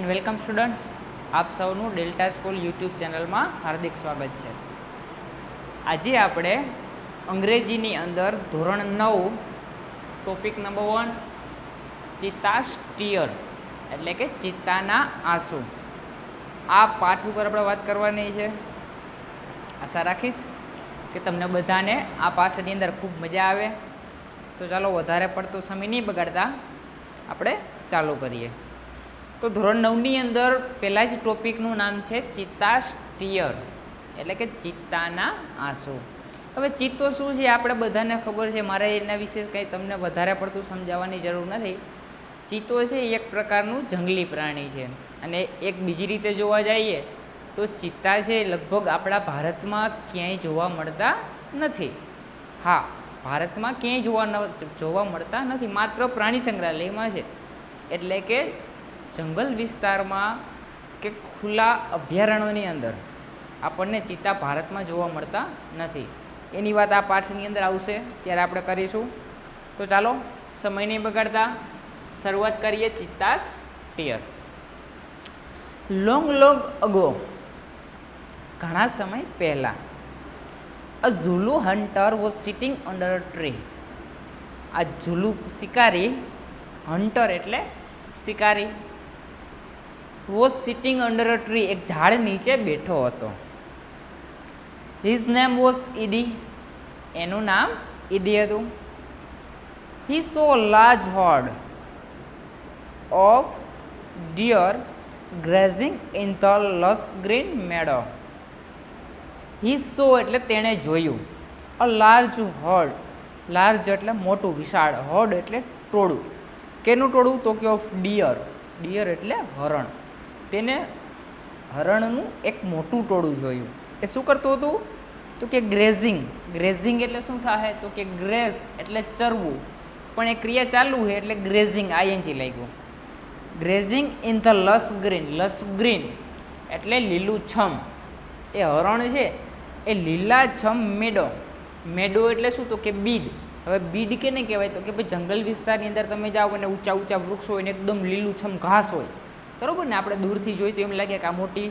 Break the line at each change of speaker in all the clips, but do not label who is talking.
And welcome students, આપ સૌનું delta school YouTube ચેનલમાં હાર્દિક સ્વાગત છે. આજે આપણે અંગ્રેજીની અંદર ધોરણ 9 ટોપિક નંબર 1 ચિત્તાસ ટીયર એટલે કે ચિત્તાના આંસુ આ પાઠ ઉપર આપણે વાત કરવાની છે. આશા રાખીશ કે તમને બધાને આ પાઠની અંદર ખૂબ મજા આવે. તો ચાલો વધારે પડતો સમય નહીં બગાડતા આપણે ચાલુ કરીએ. તો ધોરણ 9ની અંદર પહેલાં જ ટોપિકનું નામ છે ચિત્તાસ ટીયર એટલે કે ચિત્તાના આંસુ. હવે ચિત્તો શું છે આપણે બધાને ખબર છે, મારે એના વિશે કંઈ તમને વધારે પડતું સમજાવવાની જરૂર નથી. ચિત્તો છે એ એક પ્રકારનું જંગલી પ્રાણી છે અને એક બીજી રીતે જોવા જઈએ તો ચિત્તા છે લગભગ આપણા ભારતમાં ક્યાંય જોવા મળતા નથી. હા, ભારતમાં ક્યાંય જોવા મળતા નથી, માત્ર પ્રાણી સંગ્રહાલયમાં છે. એટલે કે જંગલ વિસ્તારમાં કે ખુલ્લા અભયારણ્યોની અંદર આપણને ચિત્તા ભારતમાં જોવા મળતા નથી. એની વાત આ પાઠની અંદર આવશે ત્યારે આપણે કરીશું. તો ચાલો સમય નહીં બગાડતા શરૂઆત કરીએ. ચિત્તાસ ટીયર. લોંગ અગો, ઘણા સમય પહેલાં, a Zulu hunter was sitting under a tree. આ ઝુલુ શિકારી, હન્ટર એટલે શિકારી, was sitting under a tree એક ઝાડ નીચે બેઠો હતો. હિઝ નેમ વોઝ ઈડી, એનું નામ ઈડી હતું. He saw large herd of deer grazing in the lush green meadow. He saw એટલે તેણે જોયું, અ લાર્જ હોર્ડ, લાર્જ એટલે મોટું વિશાળ, હોર્ડ એટલે ટોળું. કેનું ટોળું? તો કે ઓફ ડિયર, ડિયર એટલે હરણ. તેને હરણનું એક મોટું ટોળું જોયું. એ શું કરતું હતું? તો કે ગ્રેઝિંગ. ગ્રેઝિંગ એટલે શું થાય? તો કે ગ્રેઝ એટલે ચરવું, પણ એ ક્રિયા ચાલુ છે એટલે ગ્રેઝિંગ આઈએનજી લાગ્યું. Grazing in the lush green, lush green એટલે લીલું છમ. એ હરણ છે એ લીલા છમ મેડો, મેડો એટલે શું? તો કે બીડ. હવે બીડ કેને કહેવાય? તો કે ભાઈ જંગલ વિસ્તારની અંદર તમે જાઓ અને ઊંચા ઊંચા વૃક્ષો હોય ને એકદમ લીલું છમ ઘાસ હોય, બરાબર ને? આપણે દૂરથી જોઈએ તો એમ લાગે કે આ મોટી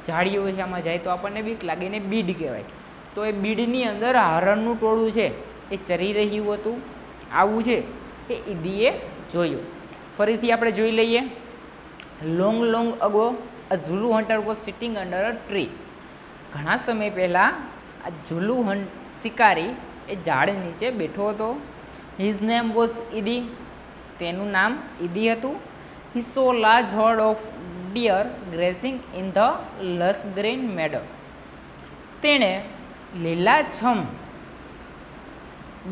ઝાડીઓ છે, આમાં જાય તો આપણને બીક લાગે, એને બીડ કહેવાય. તો એ બીડની અંદર હરણનું ટોળું છે એ ચરી રહ્યું હતું. આવું છે એ ઈદીએ જોયું. ફરીથી આપણે જોઈ લઈએ. Long ago a Zulu hunter was sitting under a tree. ઘણા સમય પહેલાં આ ઝુલુ શિકારી એ ઝાડ નીચે બેઠો હતો. હિઝ નેમ વોઝ ઈડી, તેનું નામ ઈડી હતું. He saw large herd of deer grazing in the lush green meadow. તેણે લીલાછમ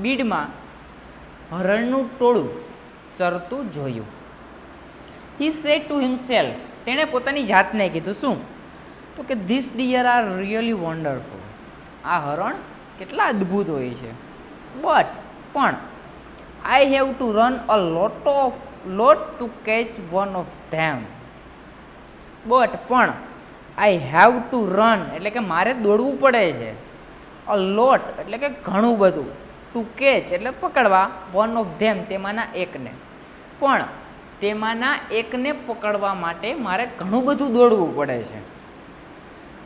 બીડમાં હરણનું ટોળું ચરતું જોયું. હી સેડ ટુ હિમસેલ્ફ, તેણે પોતાની જાતને કીધું. શું? તો કે this deer are really wonderful. આ હરણ કેટલા અદ્ભુત હોય છે. પણ I have to run a lot to catch one of them. પણ આઈ હેવ ટુ રન એટલે કે મારે દોડવું પડે છે. અ લોટ એટલે કે ઘણું બધું. ટુ કેચ એટલે પકડવા. વન ઓફ ધેમ તેમાંના એકને. પણ તેમાંના એકને પકડવા માટે મારે ઘણું બધું દોડવું પડે છે.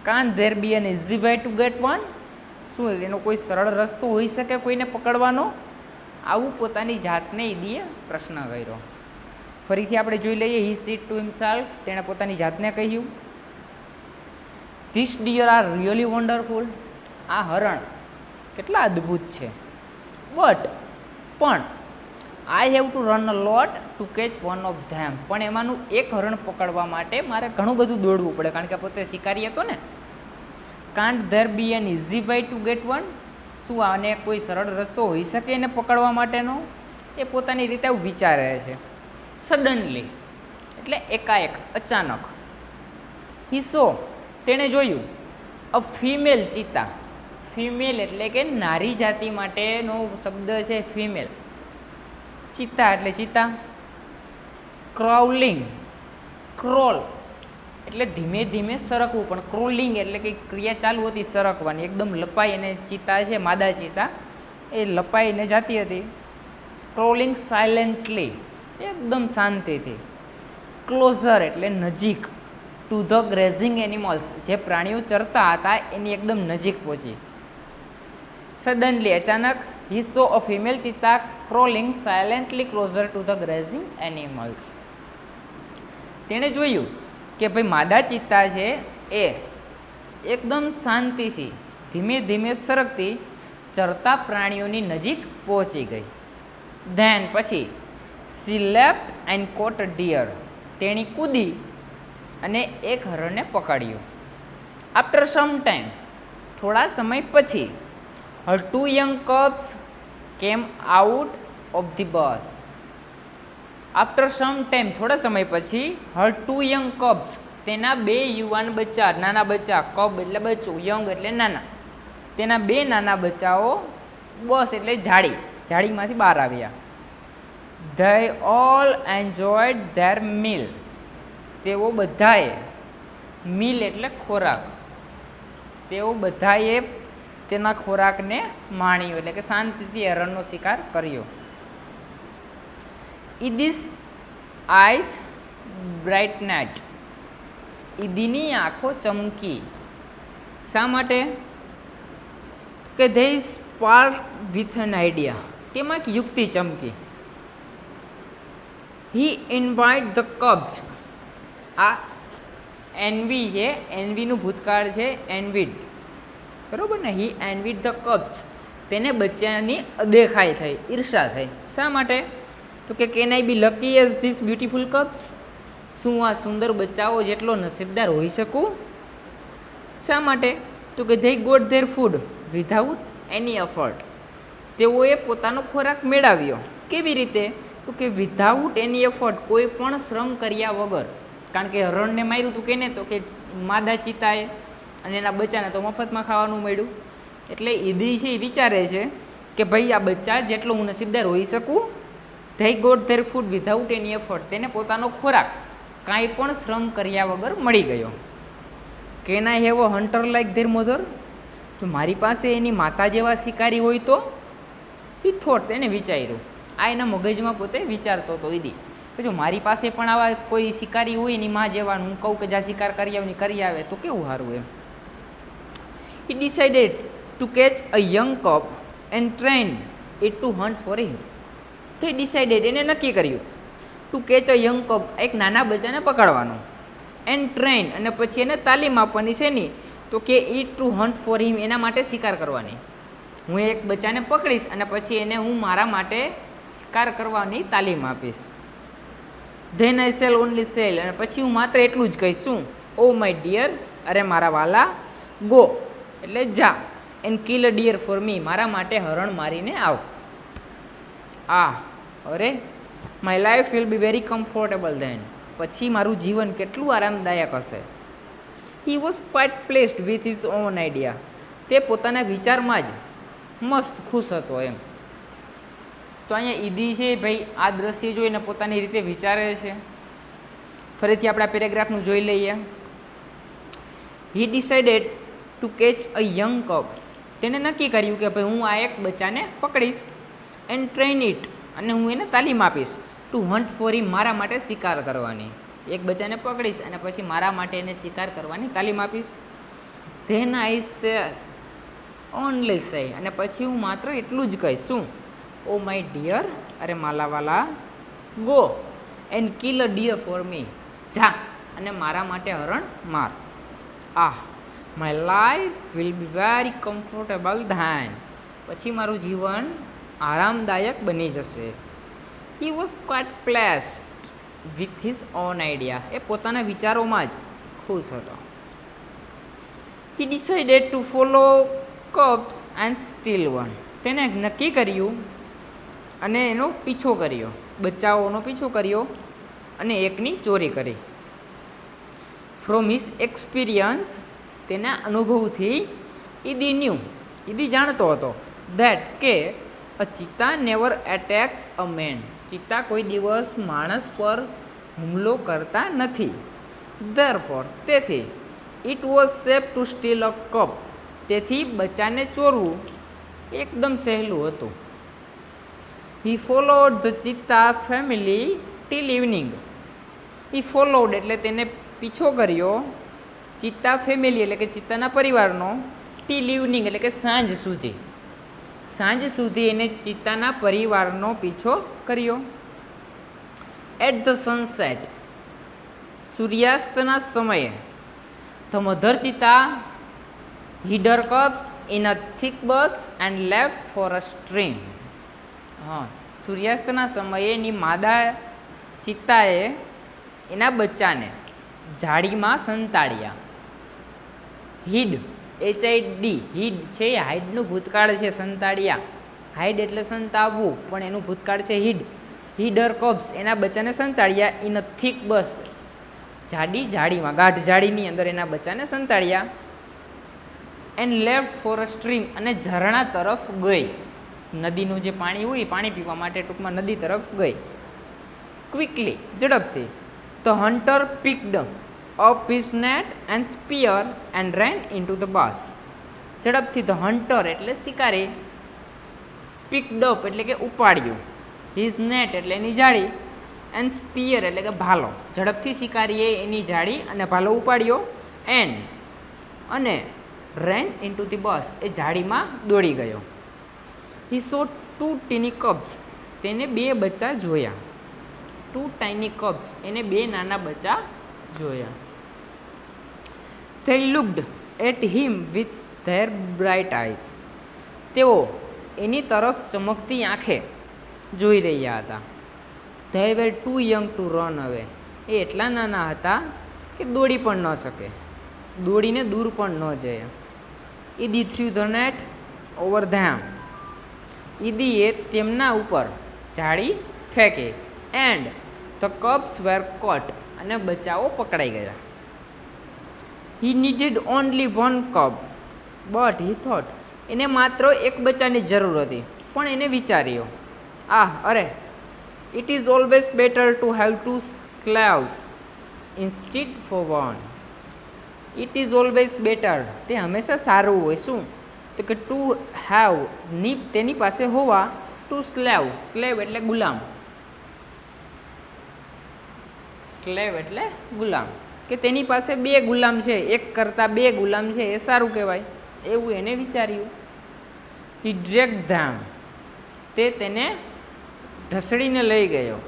Can there be an easy way to get one? શું એનો કોઈ સરળ રસ્તો હોઈ શકે કોઈને પકડવાનો? આવું પોતાની જાતને ઈદીએ પ્રશ્ન કર્યો. ફરીથી આપણે જોઈ લઈએ. હી સીડ ટુ હિમસેલ્ફ, તેણે પોતાની જાતને કહ્યું. This deer are really wonderful. આ હરણ કેટલા અદ્ભુત છે. પણ I have to run a lot to catch one of them. પણ એમાંનું એક હરણ પકડવા માટે મારે ઘણું બધું દોડવું પડે, કારણ કે પોતે શિકારી હતો ને. Can't there be an easy way to get one? શું આને કોઈ સરળ રસ્તો હોઈ શકે એને પકડવા માટેનો? એ પોતાની રીતે આવું વિચારે છે. સડનલી એટલે એકાએક, અચાનક. હી સો, તેણે જોયું, અ ફિમેલ ચિત્તા. ફિમેલ એટલે કે નારી જાતિ માટેનો શબ્દ છે ફિમેલ. ચિત્તા એટલે ચિત્તા. ક્રાઉલિંગ, ક્રોલ એટલે ધીમે ધીમે સરકવું, પણ ક્રોલિંગ એટલે કે ક્રિયા ચાલુ હતી સરકવાની. એકદમ લપાઈ અને ચિત્તા છે, માદા ચિત્તા, એ લપાઈને જતી હતી. ક્રોલિંગ સાયલેન્ટલી, એકદમ શાંતિથી. ક્લોઝર એટલે નજીક, ટુ ધ ગ્રેઝિંગ એનિમલ્સ જે પ્રાણીઓ ચરતા હતા એની એકદમ નજીક પહોંચી. સડનલી અચાનક he saw a female cheetah crawling silently closer to the grazing animals. તેણે જોયું કે ભાઈ માદા ચિત્તા છે એ એકદમ શાંતિથી ધીમે ધીમે સરકતી ચરતા પ્રાણીઓની નજીક પહોંચી ગઈ. ધેન પછી she left and caught a deer. તેણી કૂદી અને એક હરણને પકડ્યું. આફ્ટર સમ ટાઈમ થોડા સમય પછી હર 2 young cubs came out of the bus. After some time થોડા સમય પછી હર 2 યંગ કબ્સ તેના 2 યુવાન બચ્ચા, નાના બચ્ચા, કબ એટલે બચ્ચું, યંગ એટલે નાના, તેના 2 નાના બચ્ચાઓ બસ એટલે જાળીમાંથી બહાર આવ્યા. They all enjoyed their meal. તેઓ બધાએ, મીલ એટલે ખોરાક, તેઓ બધાએ તેના ખોરાકને માણ્યો એટલે કે શાંતિથી હરણનો શિકાર કર્યો. ઇદીસ આઈસ બ્રાઇટનેટ. ઈદીની આંખો ચમકી. શા માટે? કે they spark with an idea. તેમાં એક યુક્તિ ચમકી. હી ઇન્વાઇટ ધ કબ્સ. આ એનવી છે, એનવીનું ભૂતકાળ છે એનવીડ, બરાબર ને? હી એનવીડ ધ કબ્સ. તેને બચ્ચાની અદેખાઈ થઈ, ઈર્ષા થઈ. શા માટે? તો કે can I be lucky as this beautiful cubs. શું આ સુંદર બચ્ચાઓ જેટલો નસીબદાર હોઈ શકું? શા માટે? તો કે they got their food without any effort. તેઓએ પોતાનો ખોરાક મેળવ્યો. કેવી રીતે? તો કે વિધાઉટ એની એફર્ટ, કોઈ પણ શ્રમ કર્યા વગર. કારણ કે હરણને માર્યું હતું કેને? તો કે માદા ચિત્તાએ, અને એના બચ્ચાને તો મફતમાં ખાવાનું મળ્યું. એટલે ઈદી છે એ વિચારે છે કે ભાઈ આ બચ્ચા જેટલો હું નસીબદાર હોઈ શકું. They got their food without any effort. તેને પોતાનો ખોરાક કાંઈ પણ શ્રમ કર્યા વગર મળી ગયો. Can I have a hunter like their mother. જો મારી પાસે એની માતા જેવા શિકારી હોય તો? ઈ થોટ, તેને વિચાર્યું. આ એના મગજમાં પોતે વિચારતો હતો ઈદી કે જો મારી પાસે પણ આવા કોઈ શિકારી હોય એની માં જેવા, હું કહું કે જ્યાં શિકાર કરી આવે તો કેવું સારું એમ. He decided to catch a young cub and train it to hunt for him. તો એ ડિસાઇડેડ, એને નક્કી કર્યું, to catch a young cub, એક નાના બચ્ચાને પકડવાનો, એન્ડ ટ્રેન, અને પછી એને તાલીમ આપવાની છે ની, તો કે ઇટ ટુ હન્ટ ફોર હિમ, એના માટે શિકાર કરવાની. હું એક બચ્ચાને પકડીશ અને પછી એને હું મારા માટે શિકાર કરવાની તાલીમ આપીશ. ધેન આઈ સેલ ઓનલી સેલ, અને પછી હું માત્ર એટલું જ કહીશ, શું? ઓ માય ડિયર, અરે મારા વાલા, ગો એટલે જા, and kill a deer for me, મારા માટે હરણ મારીને આવ. અરે my life will be very comfortable then. પછી મારું જીવન કેટલું આરામદાયક હશે. He was quite pleased with his own idea. તે પોતાના વિચારમાં જ મસ્ત ખુશ હતો એમ. તો અહીંયા ઈદી છે ભાઈ આ દ્રશ્ય જોઈને પોતાની રીતે વિચારે છે. ફરીથી આપણા પેરેગ્રાફનું જોઈ લઈએ. હી decided to catch a young cup. તેણે નક્કી કર્યું કે ભાઈ હું આ એક બચ્ચાને પકડીશ, એન્ડ ટ્રેન ઇટ, અને હું એને તાલીમ આપીશ, ટુ હન્ટ ફોર હિમ, મારા માટે શિકાર કરવાની. એક બચ્ચાને પકડીશ અને પછી મારા માટે એને શિકાર કરવાની તાલીમ આપીશ. ધેન આઈ સે ઓનલી સે, અને પછી હું માત્ર એટલું જ કહીશ, શું? ઓ માય ડિયર, અરે માલા વાલા, go and kill a deer for me, જા અને મારા માટે હરણ માર. My life will be very comfortable then. પછી મારું જીવન આરામદાયક બની જશે. He was quite pleased with his own idea. એ પોતાના વિચારોમાં જ ખુશ હતો. He decided to follow cubs and steal one. તેને નક્કી કર્યું અને એનો પીછો કર્યો, બચ્ચાઓનો પીછો કર્યો અને એકની ચોરી કરી. ફ્રોમ હિઝ એક્સપિરિયન્સ, તેના અનુભવથી ઈદી ન્યૂ, ઈદી જાણતો હતો, ધેટ કે અ ચિત્તા નેવર એટેક્સ અ મેન. ચિત્તા કોઈ દિવસ માણસ પર હુમલો કરતા નથી. ધેરફોર, તેથી it was safe to steal a cub. તેથી બચ્ચાને ચોરવું એકદમ સહેલું હતું. He followed the cheetah family till evening. He followed એટલે તેને પીછો કર્યો, ચિત્તા ફેમિલી એટલે કે ચિત્તાના પરિવારનો, ટીલ ઇવનિંગ એટલે કે સાંજ સુધી એને ચિત્તાના પરિવારનો પીછો કર્યો. એટ ધ સનસેટ સૂર્યાસ્તના સમયે ધ મધર ચિત્તા hid her cubs in a thick bush and left for a stream. સૂર્યાસ્તના સમયે એની માદા ચિત્તાએ એના બચ્ચાને ઝાડીમાં સંતાડ્યા. હિડ HID હિડ છે, હાઇડનું ભૂતકાળ છે સંતાડ્યા. હાઇડ એટલે સંતાવવું, પણ એનું ભૂતકાળ છે હિડ. હિડ હર કબ્સ એના બચ્ચાને સંતાડ્યા. ઇન અ થિક બસ ઝાડીમાં ગાઢ ઝાડીની અંદર એના બચ્ચાને સંતાડ્યા. And left for a stream અને ઝરણા તરફ ગઈ. નદીનું જે પાણી હોય પાણી પીવા માટે ટૂંકમાં નદી તરફ ગઈ. ક્વિકલી ઝડપથી the hunter picked up his net and spear and ran into the bush. ઝડપથી ધ હન્ટર એટલે શિકારી, પિકડ અપ એટલે કે ઉપાડ્યું, હિઝ નેટ એટલે એની જાળી, એન્ડ સ્પીયર એટલે કે ભાલો. ઝડપથી શિકારીએ એની જાળી અને ભાલો ઉપાડ્યો. એન્ડ અને રેન ઇન્ટુ ધી બસ એ જાળીમાં દોડી ગયો. હી સો 2 ટીની કબ્સ તેને 2 બચ્ચા જોયા. 2 ટાઇની કબ્સ એને 2 નાના બચ્ચા જોયા. They looked at him with their bright eyes. તેઓ એની તરફ ચમકતી આંખે જોઈ રહ્યા હતા. They were too young to run away. એ એટલા નાના હતા કે દોડી પણ ન શકે, દોડીને દૂર પણ ન જાય. Idi threw the net over them. ઈદીએ તેમના ઉપર જાળી ફેંકી. And the cubs were caught અને બચ્ચાઓ પકડાઈ ગયા. He needed only 1 cub but he thought. એને માત્ર એક બચ્ચાની જરૂર હતી, પણ એને વિચાર્યો અરે it is always better to have 2 slaves instead for 1. It is always better તે હંમેશા સારું હોય. શું તો કે ટુ હેવ તેની પાસે હોવા 2 સ્લેવ. સ્લેવ એટલે ગુલામ, સ્લેવ એટલે ગુલામ, કે તેની પાસે 2 ગુલામ છે, એક કરતાં 2 ગુલામ છે એ સારું કહેવાય, એવું એને વિચાર્યું. હી ડ્રેગ ધેમ તે તેને ઢસડીને લઈ ગયો.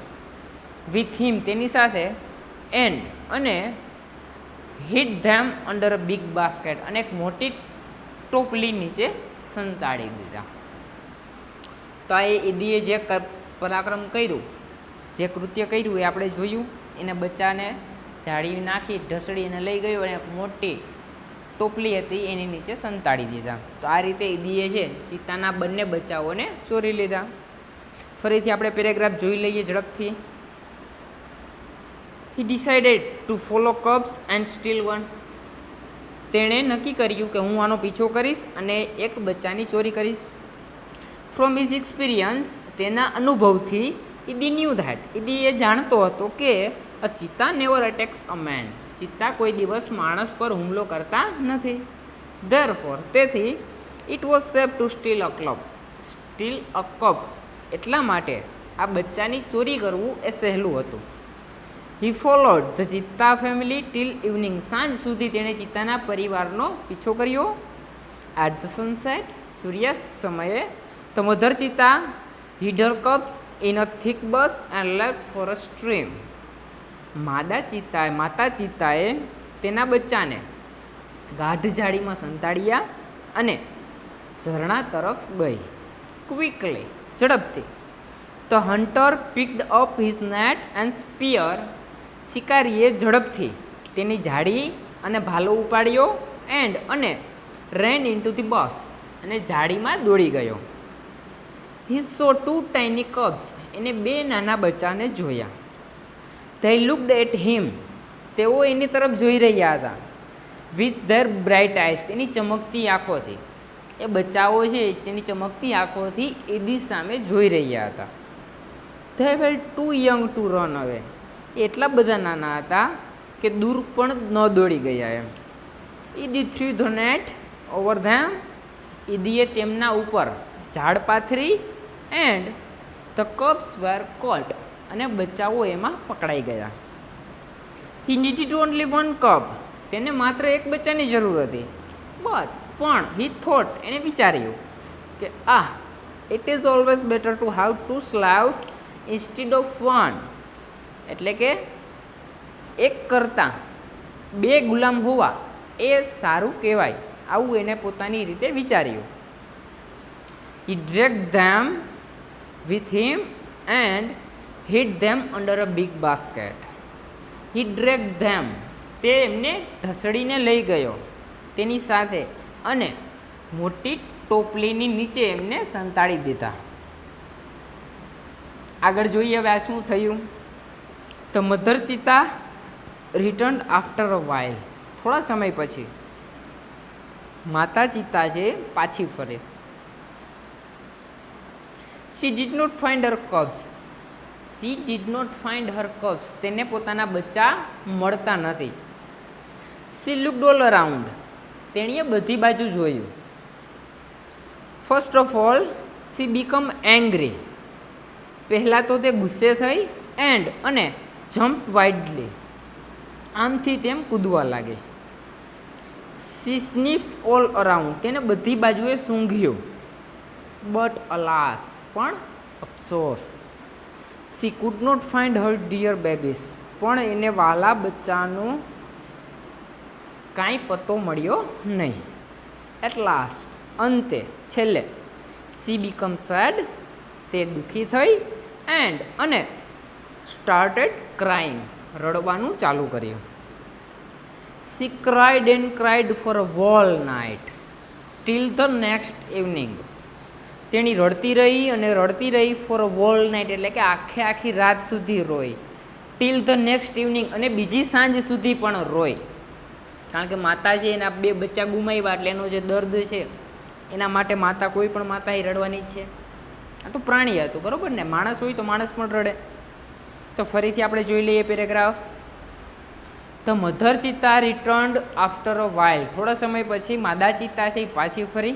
વિથ હિમ તેની સાથે. એન્ડ અને hit them under a big basket અને એક મોટી ટોપલી નીચે સંતાડી દીધા. તો આ ઈદીએ જે પરાક્રમ કર્યું, જે કૃત્ય કર્યું એ આપણે જોયું. એના બચ્ચાને જાળી નાખી ઢસડીને લઈ ગયો અને એક મોટી ટોપલી હતી એની નીચે સંતાડી દીધા. તો આ રીતે ઈદીએ છે ચિત્તાના બંને બચ્ચાઓને ચોરી લીધા. ફરીથી આપણે પેરેગ્રાફ જોઈ લઈએ ઝડપથી. હી decided to follow cubs and steel 1. તેણે નક્કી કર્યું કે હું આનો પીછો કરીશ અને એક બચ્ચાની ચોરી કરીશ. ફ્રોમ હિઝ એક્સપિરિયન્સ તેના અનુભવથી ઈદી ન્યૂ ધેટ ઈદી એ જાણતો હતો કે અ ચિત્તા નેવર અટેક્સ અ મેન. ચિત્તા કોઈ દિવસ માણસ પર હુમલો કરતા નથી. ધેરફોર તેથી it was safe to steal a cub. એટલા માટે આ બચ્ચાની ચોરી કરવું એ સહેલું હતું. He followed the cheetah family till evening. સાંજ સુધી તેણે ચિત્તાના પરિવારનો પીછો કર્યો. એટ ધ સનસેટ સૂર્યાસ્ત સમયે the mother cheetah hid her cubs in a thick bush and left for a stream. માતા ચિત્તાએ તેના બચ્ચાને ગાઢ જાળીમાં સંતાડ્યા અને ઝરણા તરફ ગઈ. ક્વિકલી ઝડપથી the hunter picked up his net and spear. શિકારીએ ઝડપથી તેની જાળી અને ભાલો ઉપાડ્યો. એન્ડ અને રેન ઇન્ટુ ધી બસ અને જાળીમાં દોડી ગયો. હી સો 2 ટાઇની કબ્સ એને 2 નાના બચ્ચાને જોયા. ધે લુક્ડ એટ હિમ તેઓ એની તરફ જોઈ રહ્યા હતા. વિથ ધેર બ્રાઇટ આઈઝ તેની ચમકતી આંખોથી. એ બચ્ચાઓ છે જેની ચમકતી આંખોથી ઈદી સામે જોઈ રહ્યા હતા. They were too young to run away. એટલા બધા નાના હતા કે દૂર પણ ન દોડી ગયા એમ. ઈદી threw the net over them. ઈદીએ તેમના ઉપર ઝાડ પાથરી. And the cubs were caught અને બચ્ચાઓ એમાં પકડાઈ ગયા. હી નીડેડ ઓનલી 1 કપ, તેને માત્ર એક બચ્ચાની જરૂર હતી. પણ હી થોટ, એને વિચાર્યું કે it is always better to have 2 slaves instead of 1, એટલે કે એક કરતાં 2 ગુલામ હોવા એ સારું કહેવાય. આવું એને પોતાની રીતે વિચાર્યું. He dragged them with him and hid them under a big basket. He dragged them, તે એમને ઢસડીને લઈ ગયો તેની સાથે અને મોટી ટોપલીની નીચે એમને સંતાડી દીધા. આગળ જોઈએ હવે આ શું થયું. The mother cheetah return after a while, થોડા સમય પછી માતા ચિતા છે પાછી ફરે. She did not find her cubs, she did not find her cubs, તેને પોતાના બચ્ચા મળતા નથી. શી લુક્ડ ઓલ અરાઉન્ડ, તેણીએ બધી બાજુ જોયું. First of all she become angry, પહેલાં તો તે ગુસ્સે થઈ. એન્ડ અને જમ્પ વાઇડલી, આમથી તેમ કૂદવા લાગી. શી સ્નિફ્ડ ઓલ અરાઉન્ડ, તેને બધી બાજુએ સૂંઘ્યું. બટ અલાસ, પણ અફસોસ. She could not find her dear babies, પણ એને વાલા બચ્ચાનો કાંઈ પત્તો મળ્યો નહીં. એટ લાસ્ટ, અંતે, છેલ્લે, શી બીકમ સેડ, તે દુઃખી થઈ. એન્ડ અને સ્ટાર્ટેડ ક્રાઇંગ, રડવાનું ચાલુ કર્યું. She cried and cried for a whole night till the next evening, તેણી રડતી રહી અને રડતી રહી. ફોર અ હોલ નાઇટ એટલે કે આખી રાત સુધી રોઈ. ટીલ ધ નેક્સ્ટ ઇવનિંગ, અને બીજી સાંજ સુધી પણ રોઈ. કારણ કે માતા છે એના 2 બચ્ચા ગુમાવ્યા, એટલે એનો જે દર્દ છે એના માટે માતા, કોઈ પણ માતા એ રડવાની જ છે. આ તો પ્રાણી હતું, બરાબર ને. માણસ હોય તો માણસ પણ રડે. તો ફરીથી આપણે જોઈ લઈએ paragraph. The mother cheetah returned after a while, થોડા સમય પછી માદા ચિત્તા છે એ પાછી ફરી.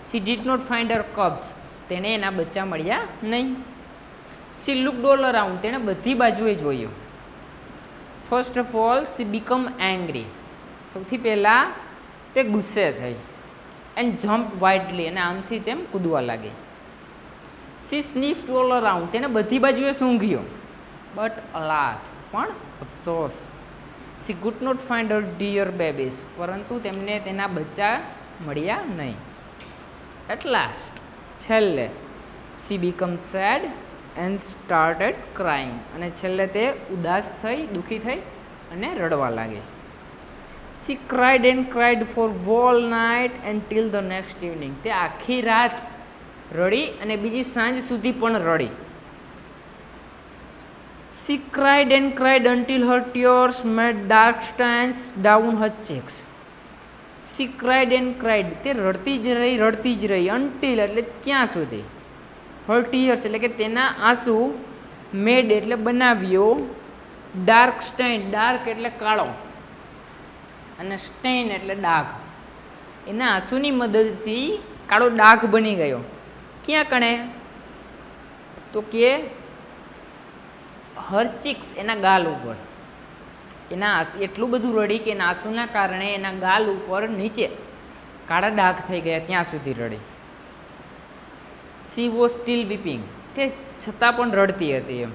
She did not find her cubs, તેને એના બચ્ચા મળ્યા નહીં. શી લુક્ડ ઓલ અરાઉન્ડ, તેણે બધી બાજુએ જોયું. First of all she become angry, સૌથી પહેલાં તે ગુસ્સે થઈ. એન્ડ જમ્પ વાઇડલી, અને આમથી તેમ કૂદવા લાગી. શી સ્નિફ્ડ ઓલ અરાઉન્ડ, તેને બધી બાજુએ સૂંઘ્યો. બટ અલાસ, પણ અફસોસ. She could not find her dear babies, પરંતુ તેમને તેના બચ્ચા મળ્યા નહીં. એટ લાસ્ટ, છેલ્લે, she become sad and started crying, અને છેલ્લે તે ઉદાસ થઈ, દુઃખી થઈ અને રડવા લાગી. She cried and cried for whole night and till the next evening, તે આખી રાત રડી અને બીજી સાંજ સુધી પણ રડી. She cried and cried until her tears made dark stains down her cheeks. She cried and cried, તે રડતી જ રહી. અન્ટિલ એટલે ક્યાં સુધી. હર ટીયર્સ એટલે કે તેના આંસુ. મેડ એટલે બનાવ્યો. ડાર્ક સ્ટેન, ડાર્ક એટલે કાળો, અને સ્ટેન એટલે ડાઘ. એના આંસુની મદદથી કાળો ડાઘ બની ગયો. ક્યાં કણે? તો કે હર ચીક્સ, એના ગાલ ઉપર. એના એટલું બધું રડી કે એના આંસુના કારણે એના ગાલ ઉપર નીચે કાળા ડાઘ થઈ ગયા, ત્યાં સુધી રડી. શી વોઝ સ્ટીલ વીપિંગ, તે છતાં પણ રડતી હતી એમ.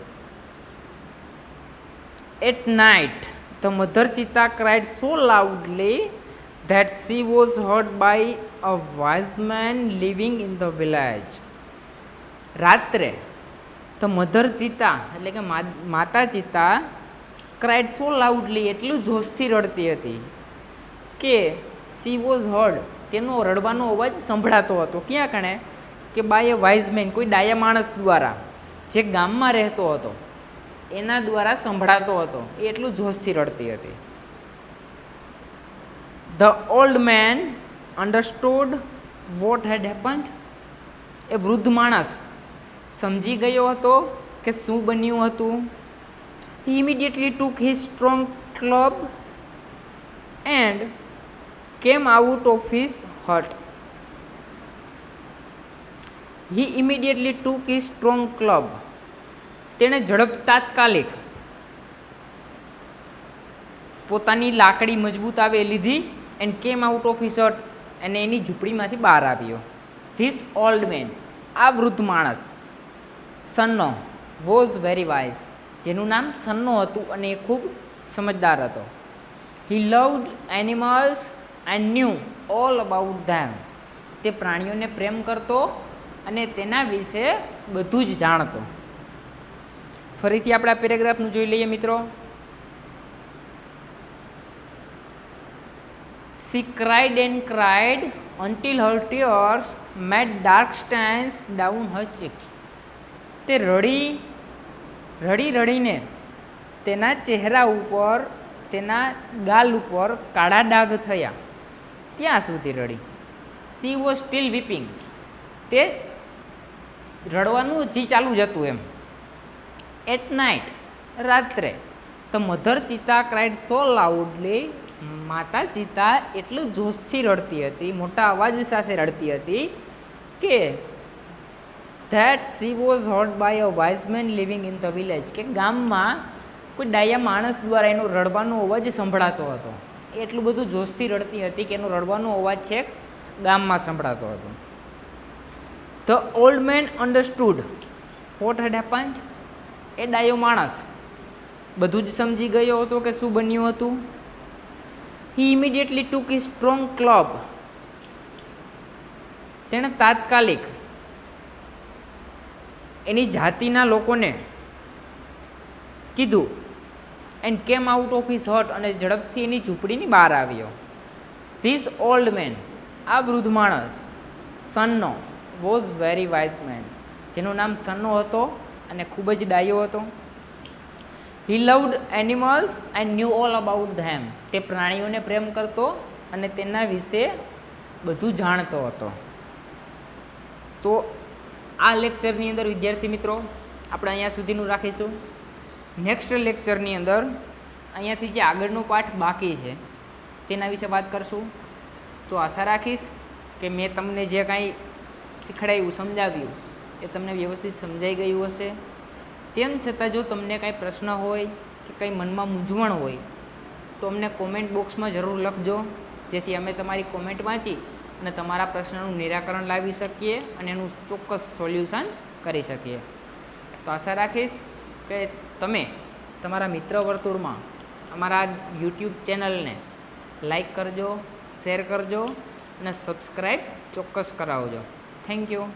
At night the mother cheetah cried so loudly that she was heard by a wise man living in the village. રાત્રે ધ મધર ચિત્તા એટલે કે માતા ચિત્તા ક્રાઇડ સો લાઉડલી, એટલું જોશથી રડતી હતી કે શી વોઝ હર્ડ, તેનો રડવાનો અવાજ સંભળાતો હતો. ક્યાં કણે? કે બાય અ વાઇઝ મેન, કોઈ ડાયા માણસ દ્વારા, જે ગામમાં રહેતો હતો એના દ્વારા સંભળાતો હતો. એ એટલું જોશથી રડતી હતી. The old man understood what had happened, એ વૃદ્ધ માણસ સમજી ગયો હતો કે શું બન્યું હતું. He immediately took his strong club and came out of his hut. He immediately took his strong club. તેણે તાત્કાલિક પોતાની લાકડી મજબૂત આવે એ લીધી and came out of his હટ, અને એની ઝૂંપડીમાંથી બહાર આવ્યો. ધીસ ઓલ્ડ મેન, આ વૃદ્ધ માણસ, સન્નો વોઝ વેરી વાઇઝ, જેનું નામ સન્નો હતું અને એ ખૂબ સમજદાર હતો. He loved animals and knew all about them, તે પ્રાણીઓને પ્રેમ કરતો અને તેના વિશે બધું જ જાણતો. ફરીથી આપણે આ પેરેગ્રાફનું જોઈ લઈએ મિત્રો. She cried and cried until her tears made dark stains down her cheeks. તે રડીને તેના ચહેરા ઉપર, તેના ગાલ ઉપર કાળા ડાઘ થયા, ત્યાં સુધી રડી. She was still weeping. તે રડવાનું હજી ચાલુ જ હતું એમ. At night, રાત્રે, the mother cheetah cried so loudly, માતા ચિતા એટલું જોશથી રડતી હતી, મોટા અવાજ સાથે રડતી હતી કે that she was heard by a wise man living in the village, કે ગામમાં કોઈ ડાયા માણસ દ્વારા એનો રડવાનો અવાજ સંભળાતો હતો. એ એટલું બધું જોશથી રડતી હતી કે એનો રડવાનો અવાજ છેક ગામમાં સંભળાતો હતો. The old man understood what had happened. એ ડાયો માણસ બધું જ સમજી ગયો હતો કે શું બન્યું હતું. He immediately took his strong club. તેણે તાત્કાલિક એની જાતિના લોકોને કીધું and came out of his હટ, અને ઝડપથી એની ઝૂંપડીની બહાર આવ્યો. ધીસ ઓલ્ડ મેન, આ વૃદ્ધ માણસ, Sanno was very wise man, જેનું નામ સન્નો હતો અને ખૂબ જ ડાયો હતો. He loved animals and knew all about them, તે પ્રાણીઓને પ્રેમ કરતો અને તેના વિશે બધું જાણતો હતો. તો આ લેક્ચરની અંદર વિદ્યાર્થી મિત્રો આપણે અહીંયા સુધીનું રાખીશું. નેક્સ્ટ લેક્ચરની અંદર અહીંયાથી જે આગળનો પાઠ બાકી છે તેના વિશે વાત કરશું. તો આશા રાખીશ કે મેં તમને જે કાંઈ શીખડાવ્યું, સમજાવ્યું એ તમને વ્યવસ્થિત સમજાઈ ગયું હશે. તેમ છતાં જો તમને કાંઈ પ્રશ્ન હોય કે કંઈ મનમાં મૂંઝવણ હોય તો અમને કોમેન્ટ બોક્સમાં જરૂર લખજો, જેથી અમે તમારી કોમેન્ટ વાંચી અને તમારા પ્રશ્નનું નિરાકરણ લાવી શકીએ અને એનું ચોક્કસ સોલ્યુશન કરી શકીએ. તો આશા રાખીશ કે તમે તમારા મિત્ર વર્તુળમાં અમારા યુટ્યુબ ચેનલને લાઈક કરજો, શેર કરજો અને સબસ્ક્રાઈબ ચોક્કસ કરાવજો. Thank you.